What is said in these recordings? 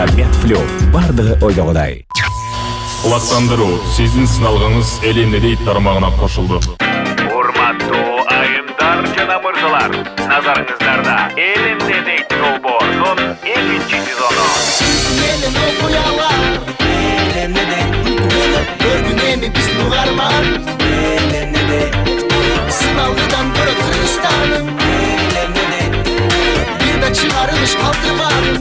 Ага Бетфлю. Бардығы ойдағыдай. Кубаттандыруу. Сиздин сыналгыңыз Элинери тармагына кошулду. Урматтуу айымдар жана мырзалар, назарыңыздарда Элинде дейт долбоордун 2-чи сезону. Менен окуялар Элинде көргүн эми биздин угарман Элинде сыналгыдан көрө тырыштаным Элинде бир да чыгарылыш калтырмадым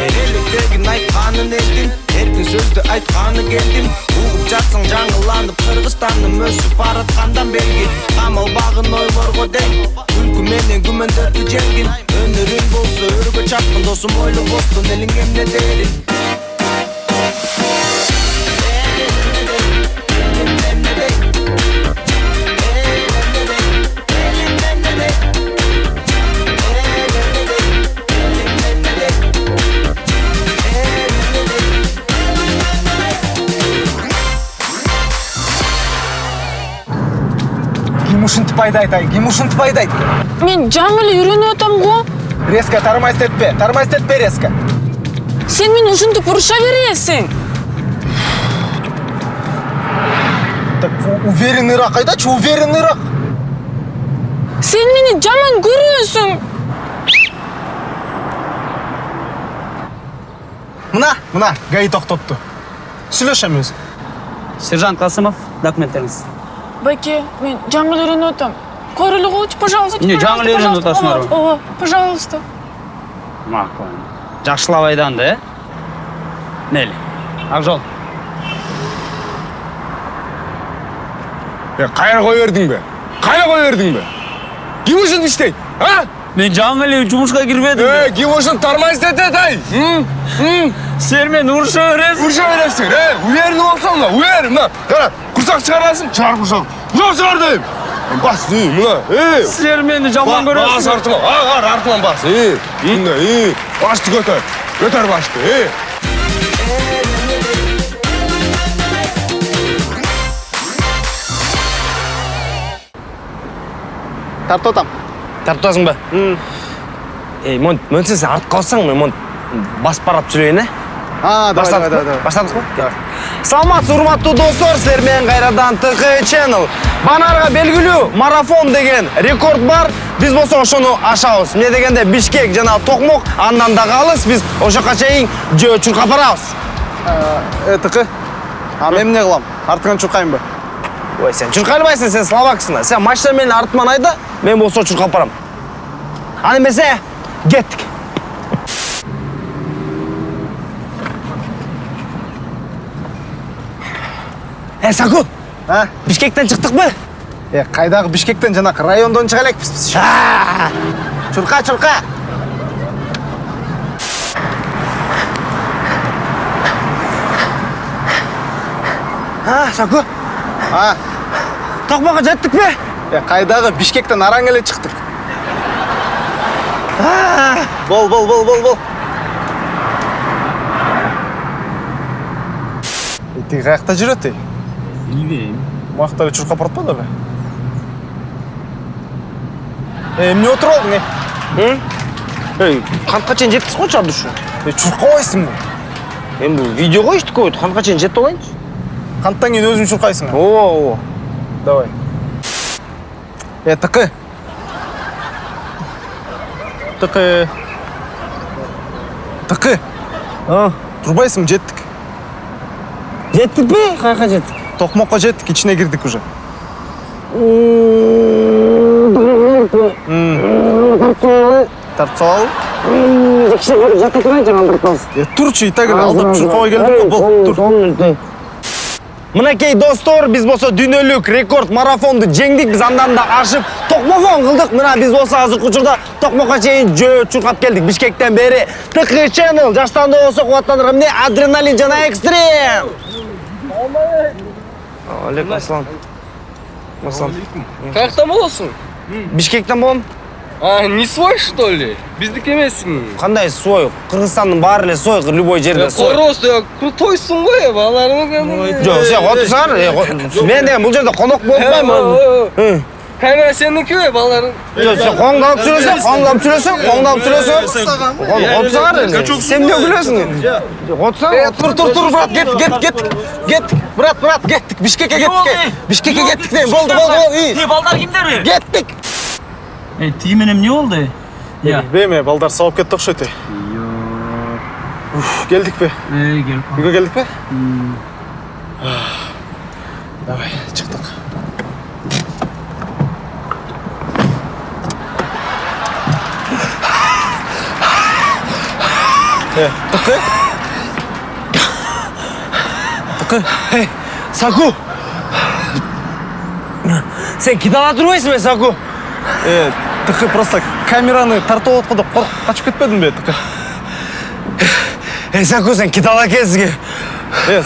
Эликтегин айтканын элдим эркин сөздү айтканы келдим угуп жатсаң жаңыланып Кыргызстандын өсүп бараткандан белги камалбагын ойлорго дең күлкү менен күмөндөрдү жеңгин өнөрүң болсо өргө чапкын досум ойло бостун элиң эмне дерин Ким ушинтип айдайт, ким ушинтип айдайт? Мен жаңы эле үйрөнүп атам го. Резко тормоздетпе резко. Сен мени ушинтип уруша бересиң. Так уверенныйраак айдачы, уверенныйраак. Сен мени жаман көрөсүң. Мына, ГАИ токтотту. Сүйлөшөмүз. Сержант Касымов, документтериңиз. Баке, мен жаңы эле үйрөнүп атам. Койролу койчу, пожалуйста. Не, жаңы эле үйрөнүп атасыңарбы? Ооба, пожалуйста. Макул. Жакшылап айданды, э? Нели? Ак жол. Кайра кой бердиң бе? Ким ушинтип иштейт? А? Мен жаңы эле жумушка кирбедим. Ким ушинтип тормоздетет ай? Сен мени уруша бересиң. Уруша бересиң, уверенный болсоң да, уверен, мына. Кара, курсак чыгарасың, чыгар курсак. Курсак чыгар дейм. Бас, мына, Сен мени жаман көрөсүң. Бас артыма бас, мына, башты көтөр башты, Тартып атам. Тартасың ба? Мөн сен артып калсаң, мен басып барап жүрөйүн, Давай. Баштадык ба? Саламатсыз, урматтуу достор, силер менен кайрадан ТК Channel. Банарга белгилүү марафон деген рекорд бар. Биз болсо ошону ашабыз. Эмне дегенде Бишкек жана Токмок, андан да калыс биз ошока чейин жөө чуркап барабыз. ТК. Мен эмне кылам? Артыңан чуркайынбы? Ой, сен чуркай албайсың, сен словаксың. Сен машина менен артыман айда, мен болсо чуркап барам. Аны эмесе, кеттик. Саку, Бишкектен чыктыкпы? Кайдагы Бишкектен жанакы райондон чыга элекпиз. Чурка. Саку. Токмокко жеттикпи? Кайдагы Бишкектен араң эле чыктык. Бол. Тиги каякта жүрөт? Билбейм. Мактагы чуркап баратпады беле? Эмне отуруп алдың, Кантка чейин жеттиз го чардышы? Чуркабайсыңбы? Эми бул видеого иштик койду, кантка чейин жетип алайынчы? Канттан кийин өзүң чуркайсың. Ооба. Давай. ТК. Турбайсың, жеттик. Жеттикпи? Каяка жеттик? Токмокко жеттик, ичине кирдик уже. Тартсал. Турчу, и так эле алдап чуркабай келдик го. Тур. Мынакей достор, биз болсо дүйнөлүк рекорд марафонду жеңдик, биз андан да ашып токмокон кылдык. Мына биз болсо азыркы учурда Токмокко чейин жөө чуркап келдик Бишкектен бери. ТК Channel жаштанды болсо кубаттандырган эмне? Адреналин жана экстрем. Алейкум ассалам. Каяктан болосуң? Бишкектен болом. Не свой, что ли? Биздики эмесиң? Кандай свой? Кыргызстандын баары эле свой, любой жерде свой. Просто крутойсуң го, баларың. Жок, сен отурсаңар. Мен деген бул жерде конок болбойм. Kamera seninki mi balların? Sen konuda alıp sürüyorsun, konuda alıp sürüyorsun, konuda alıp sürüyorsun. Otur sen de gülüyorsun. Otursana. Dur brat git. Brat gittik. Bişkek'e gittik değil. Oldu iyi. Balдар kimler? Gittik. Тименем не oldu? Ya. Beyme balдар sağıp kettik okşaydı. Geldik be. Gel. Uyga geldik be. Давай, çıktık. Tıkı. Hey, Saku. Sen kidala durmayısın be Saku. Tıkı просто kameranı tartып отқанда қорқып қашып кетпедің бе Tıkı? Hey Saku sen kidala кезге.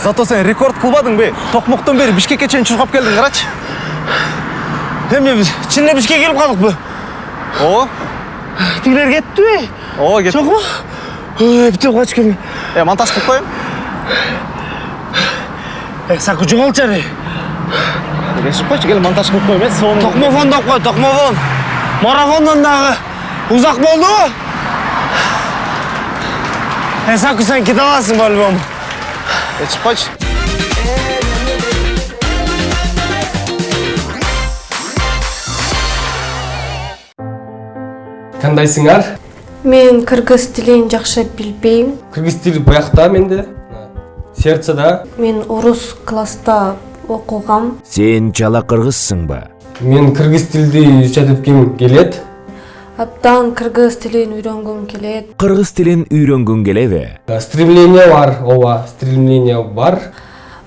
Зато сен рекорд қылбадың бе? Тоқмоқтан бері Бішкекке чейін чұрғап келдің, қарашы. Hem biz Çin'le Bişkek'e gelip kaldık mı? О, Tüyler gitti mi? о, кет. Çok mu? Bitti kaç gün. Монтаж қылып қояйын. Saku жоғал çare. Решіп қойшы, кел монтаж қылып қояйын. Соны Tokmafon'da koy, Tokmafon. Marafon'dan dağı. Uzak mı oldu mu? Saku sen kidalasın bu albümü. Решіп қойшы. Кандайсыңар? Мен кыргыз тилин жакшы билбейм. Кыргыз тили буякта менде. Сердцеда. Мен орус класста окугам. Сен чала кыргызсың ба? Мен кыргыз тилди үйрөткүм келет. Абдан кыргыз тилин үйрөнгүм келет. Кыргыз тилин үйрөнгүң келеби? Стремление бар, ооба, стремление бар.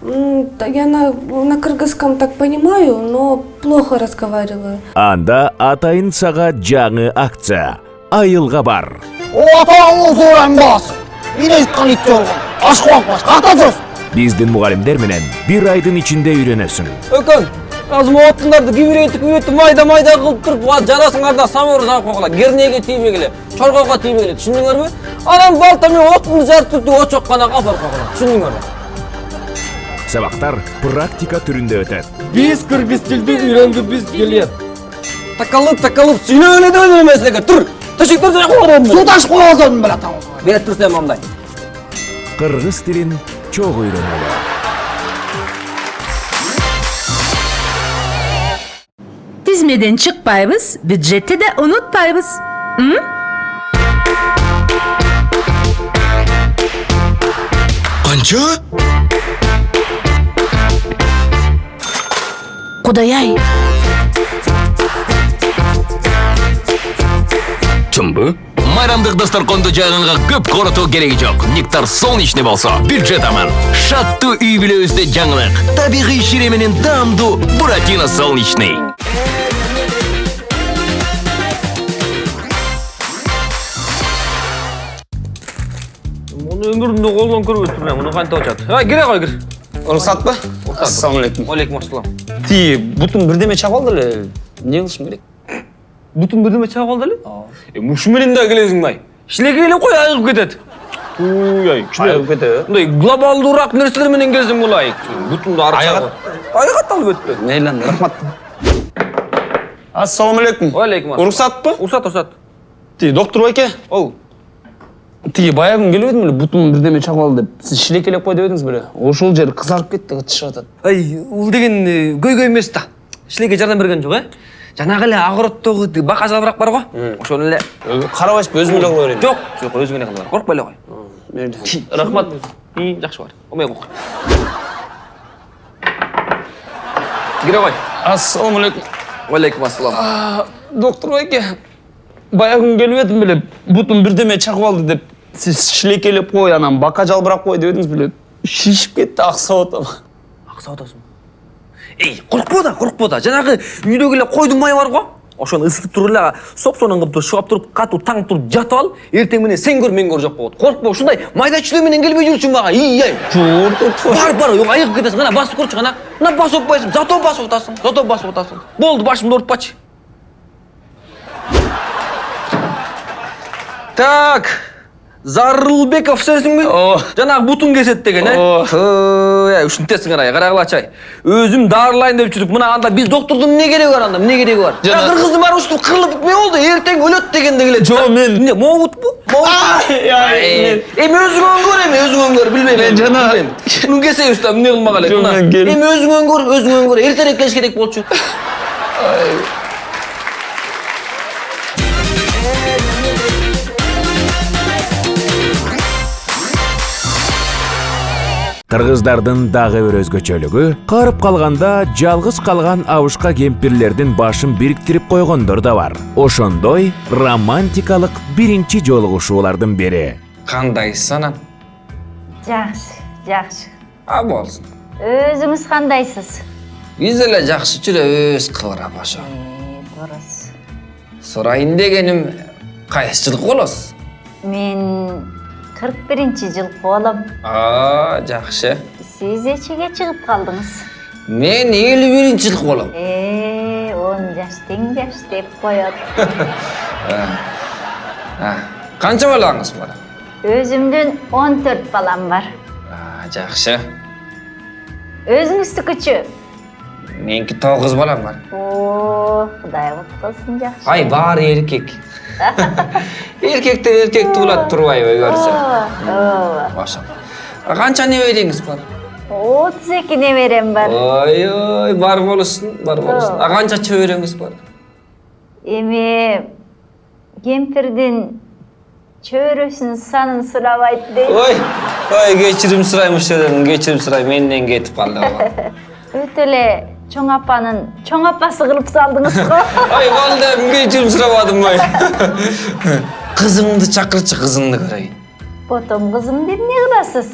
Я на кыргызском так понимаю, но плохо разговариваю. Анда атайын сага жаңы акция. Айылга бар. Биздин мугалимдер менен бир айдын ичинде үйрөнөсүң. Ökön. Azım ottundарды кибиретип майда кылып туруп, жарасыңарда самыр жаап койгула. Гернеге тийбей келе, чоргоого тийбей келе. Түшүндүңөрбү? Анан балта менен оттунду жарып туруп, очокканага апарып койгула. Түшүндүңөрбү? Сабактар практика түрүндө өтөт. Биз кыргыз тилди үйрөнгүбүз келет. Такалып, сүйнөгөнө да эмеслеге. Тур. Ташыктар жак койгон. Суу ташып койгон беле таң. Берет турсам мындай. Кыргыз тилин чок үйрөнөлү. Tizmeden çıkpayбыз, bюджетти de unutpayбыз. Qancha? Құдай-ай. Kim bu? Майрамдык дасторконду жайганга көп коротуу кереги жок. Нектар солнечный болсо, бюджет аман. Шаттуу үй бүлөбүздө жаңылык. Табигый шире менен даамдуу Буратино солнечный. Муну өмүрүмдө колдон көрбөптүм мен. Муну кантип очат? Кире кой, кир. Уруксат ба? Ассалаумалейкум. Алейкум ассалам. Ти, бутун бирдеме чап алды эле. Не кылышым керек? Бутун бирдеме чаап алды эле? Мушу менен да келесиң май. Шилеке эле кой айыгып кетет. Туй, Айыгып кетеби? мындай глобалдуураак нерселер менен келсең булай. Бутунду арып айыгат алып өттү. Нейлен, рахмат. Ассалаумалейкум. Алейкум ассалам. Уруксатпы? Уруксат. Ти, доктор байке? Оу. Ти, баягы келип едим эле, бутун бирдеме чап алды деп. Сиз шилекелеп кой деп едиңиз беле. Ошол жери кызарып кетти, ычышып атат. Ай, ул деген көйгөй эмес да. Шилеке жардам берген жок, Жанагы эле агороттогу бака жалбырак бар го. Ошону эле. Карабайсызбы, өзүм эле кыла берейин. Жок, өзүң эле кыл. Коркпой эле кой. Мейли. Рахмат. Жакшы бар. Омей кок. Кире кой. Ассалаумалейкум. Алейкум ассалам. Доктор байке, баягы келип едим беле, бутун бирдеме чагып алды деп. Сиз шилекелеп кой, анан бака жалбырак кой деп едиңиз беле. Шишип кетти, аксап атам. Аксап атасың. Эй, коркпо да. Жанагы үйдөгү эле койдун майы бар го. Ошону ысытып туруп эле сопсонун кылып шугап туруп, катуу таң туруп жатып ал. Эртең менен сен көр, мен көр жок болот. Коркпо, ушундай майда чүлөө менен келбей жүрчүң мага. Ай. Бар, yok айыгып кетесиң. Ана басып көрчү ана. Мына басып атпайсың, зато басып атасың. Болду, башымды оорутпачы. Так. Зарылбеков сенсиңби? Жанагы бутун кесет деген, ушинтесиң ай, карагылачай. Өзүм дарылайын деп жүрүп, мына анда биз доктордун эмне кереги бар анда? Эмне кереги бар? Кыргыздын баары ушинтип кырылып эмне болду? Эртең өлөт дегенде келет. Жо, мен эмне моутпу? Өзүң өңгөр, билбейм. Мен жана Муну кесебиз да эмне кылмак элек? Өзүң өңгөр, эртерээк келиш керек болчу. Кыргыздардын дагы бир өзгөчөлүгү карып калганда жалгыз калган абышка кемпирлердин башын бириктирип койгондор да бар. Ошондой романтикалык биринчи жолугушуулардын бири. Кандайсыз анам? Жакшы. Болсун. Өзүңүз кандайсыз? Биз эле жакшы жүрөбүз, кыбырап ошо. Дурус. Сурайын дегеним, кайсы жылкы болосуз? Мен 41-жылкы болом. Жакшы. Сиз эчеге чыгып калдыңыз? Мен 51-жылкы болом. 10 жаш тең жаш деп коет. Канча балаңыз бар? Өзүмдүн 14 балам бар. Жакшы. Өзүңүздүкүчү? Меники 9 балам бар. Кудай куткарсын, жакшы. Ай, баары эркек. Эркектер эркек туулат турбайбы көрсө? Ошо. Канча небериңиз бар? 32 неберем бар. Ой, бар болуштун. Канча чөбөрөңүз бар? Эми кемпирдин чөбөрөсүнүн санын сурабайт дейт. Ой, кечирим сурайм ошодон, кечирим сурайм, менден кетип калды. Өтө эле чоң апанын чоң апасы кылып салдыңыз го. Ай, балдам, кечирим сурабадым ой. Кызыңды чакырчы, кызыңды көрөйүн. Ботом кызым деп эмне кыласыз?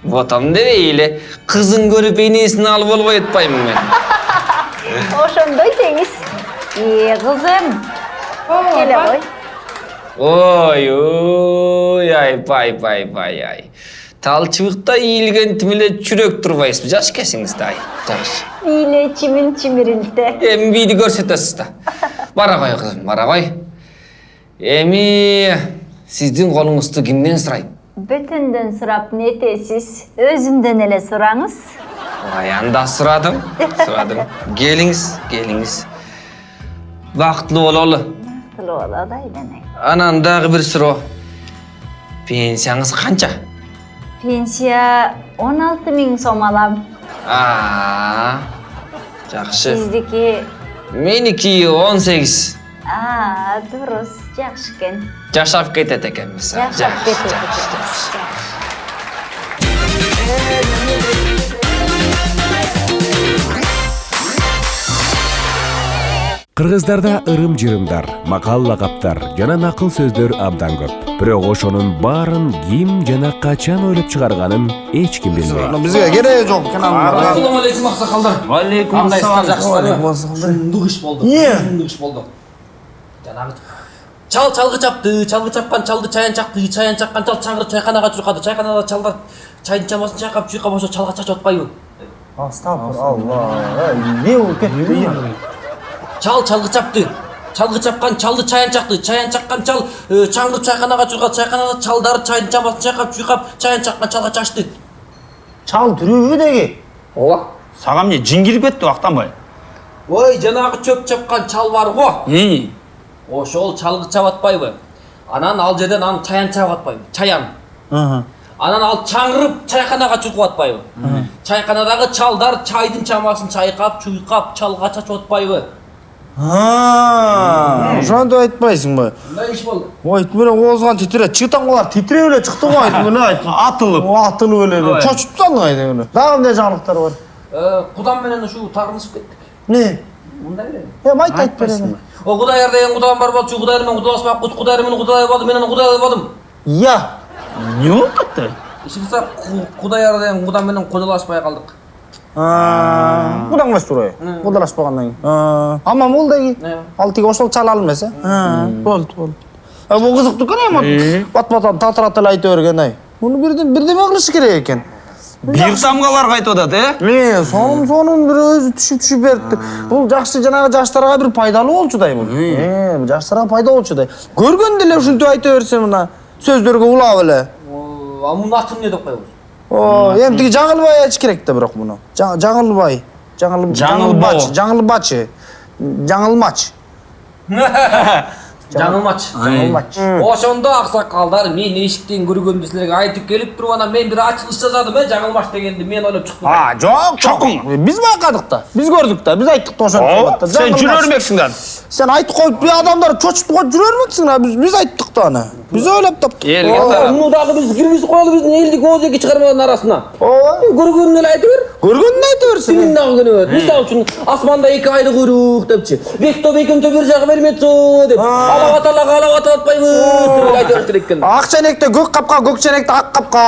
Ботом дебей эле, кызын көрүп энесин алып болбой атпаймын мен. Ошондой деңиз. Кызым. Келе кой. Ой, ай. Тал чыбыкта ийилгентим эле чүрөк турбайсызбы? Жаш кесиңиз да, ай. Жакшы. Бийле чимин-чимиринте. Эми бийди көрсөтөсүз да. Бара кой кызым, бара кой. Эми сиздин колуңузду кимден сурайм? Бөтөндөн сурап нетесиз? Өзүмдөн эле сураңыз. Анда сурадым. Келиңиз. Бактылуу бололу. Бактылуу бололу, айленай. Анан дагы бир суроо. Пенсияңыз канча? Пенсия 16 000 сом алам. Жакшы. Сиздики? Меники 18. Дурус, жакшы экен. Жашап кетет экенбиз. Жашап кетет. Кыргыздарда ырым-жырымдар, макал-лакаптар жана накыл сөздөр абдан көп. Бирок ошонун баарын ким жана качан ойлоп чыгарганын эч ким билбейт. Бизге кереги жок. Ассалому алейкум аксакалдар. Алейкум ассалам. Шундук иш болду. Жанагы чалгы чапкан чалды чаян чакты, чаян чаккан чал чаңгырып чайканага чуркады. Чайканада чалдар чайдын чамасын чайкап ошо чалга чачып атпайбы? Астагфиралла. Эмне болуп кетти? Чалгы чапты. Чалгы чапкан чалды чаян чаккан чал чаңгырып чайканага чуркады. Чайканада чалдар чайдын чамасын чайкап чаян чаккан чалга чачты. Чал түрүбү деги? сага эмне жин кирип кетти Актанбай? Ой, жанагы чөп чапкан чал бар го. Ошол чалгы чап атпайбы? Анан ал жерден аны чаян чап атпайбы? Чаян. Анан ал чаңгырып чайканага чуркап атпайбы? Чайканадагы чалдар чайдын чамасын чайкап, чуйкап, чалга чачып атпайбы? Ошондой айтпайсыңбы? Мындай иш болду. Ой, мына оозган титирет, чыгтаңгылар титиреп эле чыкты го айтмына. Атылып эле. Чочуп салдың айдын. Дагы эмне жаңылыктар бар? Кудам менен ушу тагынышып кеттик. Не? Мындай эле. Айт берем. О Кудайыр деген кудам бар болчу, Кудайыр менен кудалашпакпыз, Кудайыр менен кудалашпадым, мен кудалашпадым. Не болуп кетти? Ишибизде Кудайыр деген кудам менен кудалашпай калдык. Кудаңбаш турай. Кудалашпагандан кийин. Аман болду деги. Ал тиги ошол чалал эмес, Болду. Бул кызыктуу экен эми. Бат-баттан татырат эле айта берген ай. Муну бирдеме кылыш керек экен. Бир тамгалар кайтып атат, Сонун бир өзү түшүп берди. Бул жакшы жанагы жаштарга бир пайдалуу болчу да бул. Жаштарга пайда болчу да. Көргөндө эле ушинтип айта берсе мына. Сөздөргө улап эле. А мунун атын эмне деп коебуз? Эми тиги Жаңылбай айтыш керек да бирок муну. Жаңылбай. Жаңылбач. Жаңылмач. Жаңылмач. Ошондо аксакалдар мен эшиктен көргөндү силерге айтып келип туруп анан мен бир ачылыш жазадым Жаңылмач дегенди мен ойлоп чыктым. Жок, чокуң. Биз байкадык да. Биз көрдүк да. Биз айттык да ошону. Сен жүрө бермексиң да. Сен айтып коюп бу адамдар чочуп коюп жүрө бермексиң да. Биз айттык да аны. Биз ойлоп таптык. Муну дагы биз киргизип коелу биздин элдик оозеки чыгарманын арасына. Көргөнүн эле айта бер. Көргөнүн айта берсин. Сенин дагы күнөөт. Мисалы үчүн асманда 2 айды куйрук депчи. Бектоп экөөмчө бир жагы берметсо деп. Алап атпайбыз деп айта бериш керек экен. Ак ченекте көк капка, көк ченекте ак капка.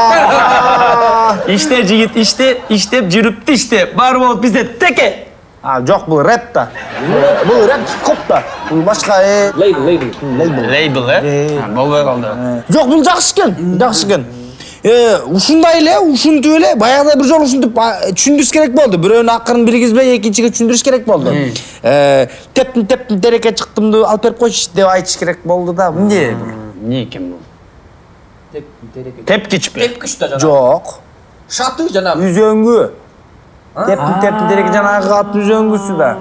Иште жигит, иштеп жүрүптү иште. Бар болуп бизде теке. Жок, бул рэп да. Бул рэп коп да. Бул башка Лейбл, болбой калды. Жок, бул жакшы экен. Ушундай эле, ушинтип эле, баягыда бир жолу ушинтип түшүндүрүш керек болду. Бирөөнүн акырын билгизбей, экинчиге түшүндүрүш керек болду. Тептим дереке чыктымды алып берип койчу деп айтыш керек болду да. Эмне? Не экен бул? Тепкичпи? Тепкич да жана. Жок. Шаты жанагы. Үзөңгү. Тептим дереке жанагы ат үзөңгүсү да.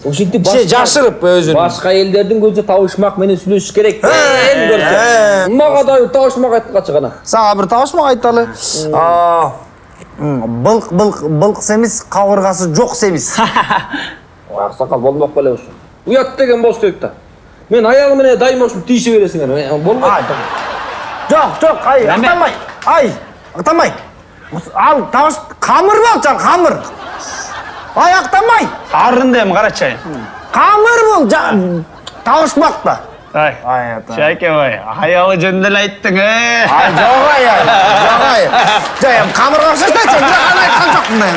Ошентип жашырып өзүн. Башка элдердин көзү табышмак менен сүйлөшүш керек. Көрсө. Мага да табышмак айткачы гана. Сага бир табышмак айталы. Былк семиз, кабыргасы жок семиз. Аксакал болмок беле ушу. Уят деген болуш керек да. Мен аягым менен дайыма ушинтип тийише бересиңер. Болбойт. Жок, актамай. Ал табыш камыр бол, камыр. Аяктамай. Арындем, карачай. Камыр бол, табышмак да. Шайке бай, аялы жөнүндө эле айттың, Жок, камырга окшоштойчу, бирок аны айткан жокмун.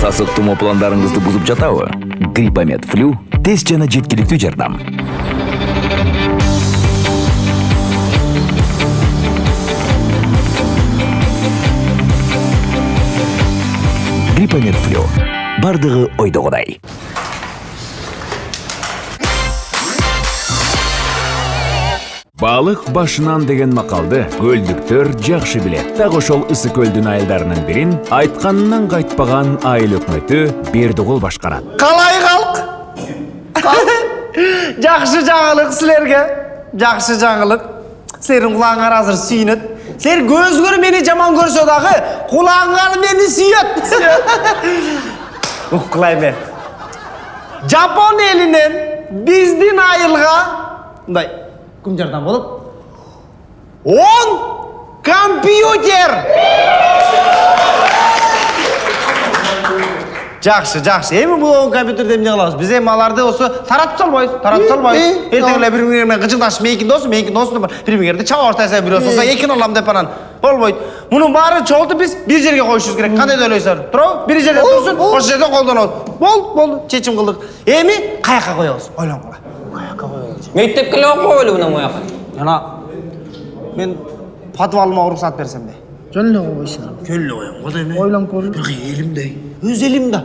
Сасык тумоо пландарыңызды бузуп жатабы? Гриппомед флю тез жана жеткиликтүү жардам. Гриппомед флю. Бардыгы ойдогудай. Балык башынан деген макалды көлдүктөр жакшы билет. Так ошол ысы көлдүн айылдарынын бирин айтканынан кайтпаган айыл өкмөтү Бердигул башкарат. Калай калк? Жакшы жаңылык силерге. Жакшы жаңылык. Силердин кулаңар азыр сүйүнөт. Силер көзгөр мени жаман көрсө дагы, кулаңар мени сүйөт. Укулайбы. Жапон элинен биздин айылга мындай күн жардам болуп 10 компьютер. Жакшы. Эми бул 10 компьютерди эмне кылабыз? Биз эми аларды осо таратып салбайбыз. Эртең эле бири-бири менен кыжылдашып, менин досум бири-биринерди чаба баштайса, бирөө болсо экин алам деп анан болбойт. Мунун баарын чогултуп биз бир жерге коюшубуз керек. Кандай деп ойлойсуңар? Туурабы? Бир жерде турсун, ошол жерден колдонобуз. Болду, чечим кылдык. Эми каяка коебуз? Ойлонгула. Каяка коебуз? Мектепке эле окуп коелу мына мояка. Жана мен подвалыма уруксат берсем де. Жөн эле койсуңар. Жөн эле коем. Кудай эме? Ойлонуп көрдүм. Бирок элимдей. Өз элим да.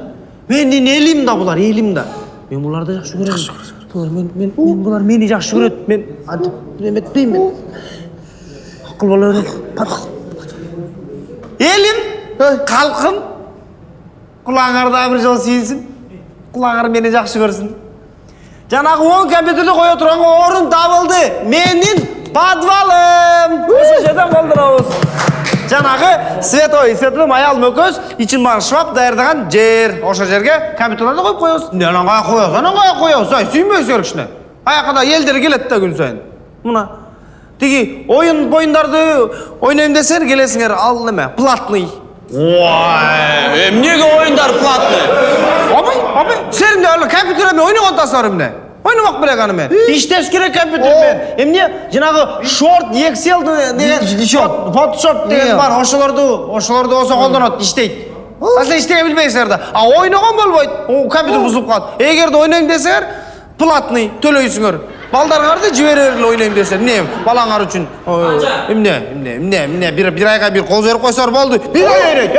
Менин элим да булар, элим да. Мен буларды жакшы көрөм. Мен булар мени жакшы көрөт. Мен эметпейм мен. Акыл боло берет. Элим, калкым. Кулаңарда бир жол сүйүнсүн. Кулаңар мени жакшы көрсүн. Жанагы 10 компьютерди кое турган орун табылды. Менин подвалым. Ошо жерден колдонобуз. Жанагы светлым аялым экөөбүз ичин баары шваб даярдаган жер. Ошол жерге компьютерлерди коюп коебуз. Анан каяка коебуз? Сүйүнбөйсүңөр кичине. Аяка да элдер келет да күн сайын. Мына тиги оюндарды ойнойм десеңер келесиңер, ал неме? Платный. Ой, эмнеге оюндар платный? Абай, сен эле компьютермен ойногон атасыңар эмне? Ойномак белек аны мен. Иштеш керек компьютермен. Эмне? Жанагы Short, Excel деген Photoshop деген бар. Ошолорду болсо колдонот, иштейт. А сен иштей билбейсиңер да. А ойногон болбойт. Компьютер бузулуп калат. Эгерде ойнойм десеңер, платный төлөйсүңөр. Балдарыңарды жиберерле ойнойм десе, эмне? Балаңар үчүн. Эмне? Бир айга бир коз берип койсоор болду. Bir ay ойнойт.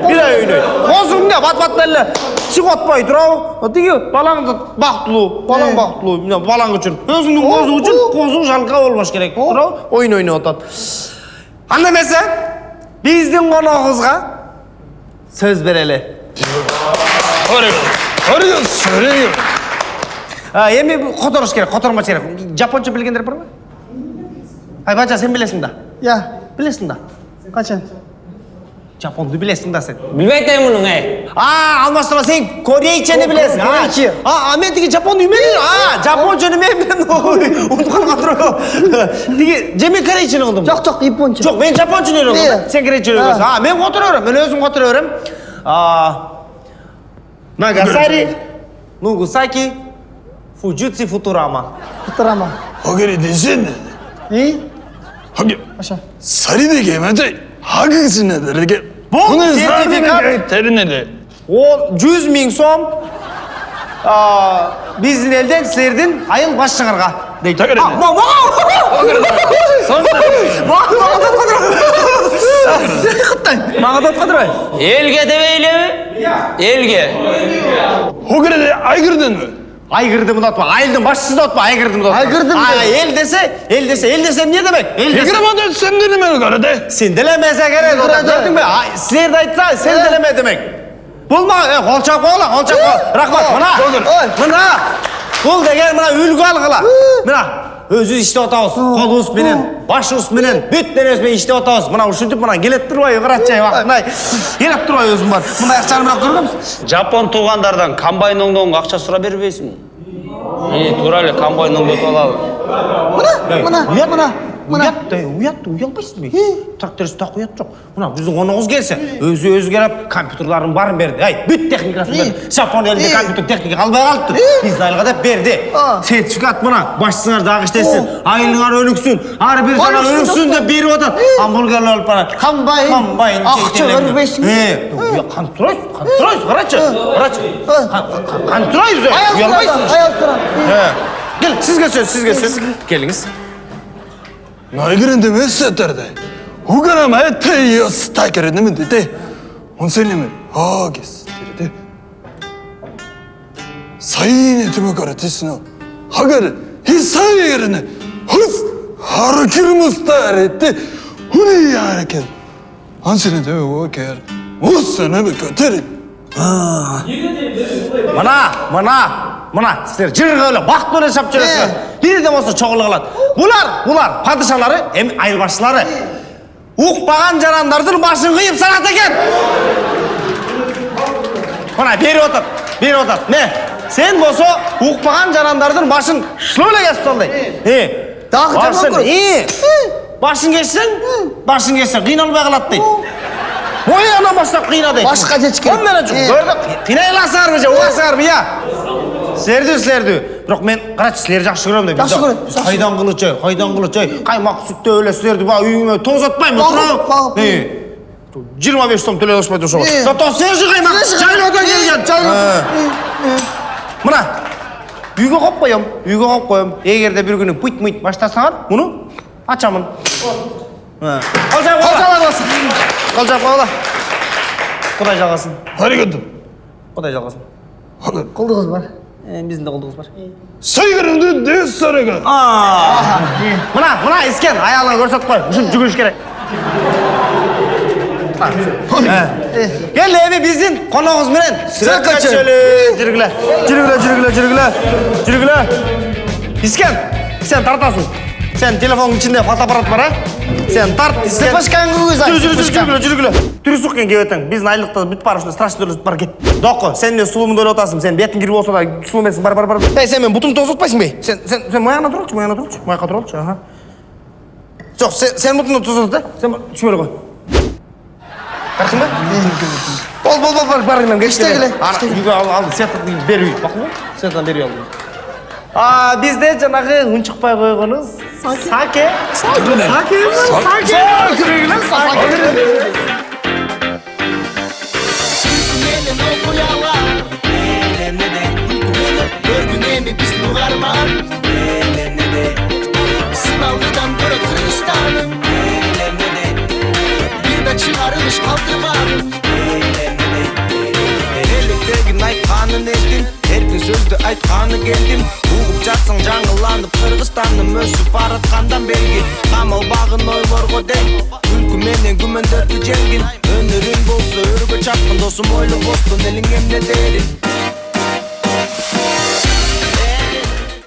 Bir ay ойнойт. Козу эмне? Бат эле чыгып атпай турабы? Тиги балаңды бактылуу, балаң бактылуу. Эмне балаң үчүн. Өзүңдүн козу үчүн козу жалка болбош керек. Турабы? Ойнойп атат. Анда эмесе, биздин коногубузга сөз берели. Söyleyeyim. Эми которуш керек, котормош керек. Жапонча билгендер барбы? Бача, сен билесиң да? Билесиң да? Качан? Жапонду билесиң да сен. Билбейт мунун, эй. Алмаштыра сен корейчени билесиң. Корейче. Мен тиги жапон үймөнү. Жапончаны мен унуткан катырып. Тиги жеме корейчени кылдым. Жок, японча. Жок, мен жапончаны үйрөнгөм. Сен корейчени үйрөнгөсүң. Мен которо берем. Мен өзүм которо берем. Нагасари, Нугасаки, Фуджитси, Футурама. Футурама. Хогери десен. Хоги. Аша. Сариде келмейді. Хагысына дерге. Бұл сертификат. Терінеді. Ол 100 000 сом. Биздин элден силердин айыл башчыңарга дейт. Мага да кадырбай. Элге дебейлеби? Элге. Хогери айгырдын мı? Айгырдым да атпа. Айылдын башчысы да атпа. Айгырдым да атпа. Айгырдым. Эл десе эмне демек? Егірмады sen de mi karade? Сен делемесе керек. Көрдүңбү? Силерди айтса, сен делеме демек. Булма, колчак койгула, колчак кой. Рахмат. Мына. Бул деген мына үлгү алгыла. Мына өзүбүз иштеп атабыз. Колубуз менен, башыбыз менен, бүт денебиз менен иштеп атабыз. Мына ушинтип мына келет турбайбы, карачай вакытындай. Келет турбайбы өзүм бар. Мындай акчаны менен көргөнбүз. Жапон туугандардан комбайн оңдоого акча сурап бербейсиңби? Туура эле комбайн оңдотуп алалы. Мына. Уялбайсың бе? Тракторист так уят жок. Мына биздин коногубуз келсе, өзү келип компьютерларын барын берди. Бүт техникасын берди. Жапон элинде компьютер техника калбай калыптыр. Биз айылга деп берди. Сертификат мына, башчыңар дагы иштесин, айылыңар өнүксүн, ар бир жана өнүксүн деп берип атат. Амбургерлер алып барат. Комбайн. Акча бербейсиң. Контроль, карачы. Контроль. Уялбайсың. Кел, сизге сөз. Келиңиз. Айгырынды өз сәттерді. Уғанам әтті ес тәкерінді мінді де. Он сенеме, кес, деді. Сайын етімі қаратесін ол. Хагар, сайын егеріні. Хыз, харакирмустар етті. Уны ярыкен. Он сенеде о кер. О сенеме көтерін. Мына, сіздер жырғылы, бақыт өле шап жүресіңер. Бірден болса чоғылы қалады. Бұлар падышалары, айыл басшылары. Уқпаған жарандардың башын қиып санат екен. Мына, бері отыр. Не, сен болса уқпаған жарандардың башын шылылы кесіп солдай. Дағы жарман көріп. Башын кесіп, қиналбай қалады дейді. Ойына бастап қинады. Башқа жечкен. Онмен жүр, көрді. Қинайласыңар бе, оғасыңар бе, я? Сілерді. Бірақ мен, қарачы, сілер жақшы көрем деп. Жақшы көрем. Қайдан қылычай. Қаймақ сүтті өлі сілерді ба, үйіңе тоз атпайм. 25 сом төле ашпай тұршы ғой. Зато сержі қаймақ, жайлаудан келген. Мына, үйге қоп қойым. Егерде бір күні пұйт-мұйт баштасаңар, мұны açamın. Kalacak oğla. Kuday жалғасын. Hadi gördüm. Kuday жалғасын. Kıldığız var. Bizim de kıldığımız var. Saygırındı de sarıga. Mına isken ayağına görsat koy. Uşun cügüş gerek. Gel evi bizim konuğumuz menen. Sıra kaçöyle. Жүргіле. İsken, sen tartasın. Sen telefonun içinde fotoaparat var ha? Sen tart, isken. Sıpışkan kuyuz ay. Жүргіле. Түрі сұққан кебеттің. Біз айлықта бүт бар ұшында страшный түрлі бар кет. Доқы, сен мен сұлымын өлі отасың. Сен бетін кіріп болса да сұлым етсің. Бар. Бәй, сен мен бұтың тоз отпайсың бей. Сен маяққа тұралшы. Маяққа тұралшы. Жоқ, сен бұтыңды тоз отты. Сен шүмелі қой. Қарқын ба? Бол, барыңнан кеште келе. Үйге алды, сеттің бер үй. Бақын ба? Сеттің бер үй алды. Бізде жаңағы ұн шықпай қойғаныз Саке. Menen okuyalar, elimde de uyku meni, gördün emi biz nugarman. кылыш калтырбадым электегин айтканын эстин эркин сөздү айтканы келдим угуп жатсаң жаңыланып кыргызстандын өсүп бараткандан белги камалбагын ойлорго ден күлкү менен күмөндөрдү жеңдин өнөрүң болсо өргө чапкын досум ойлобостун элиң эмне дерин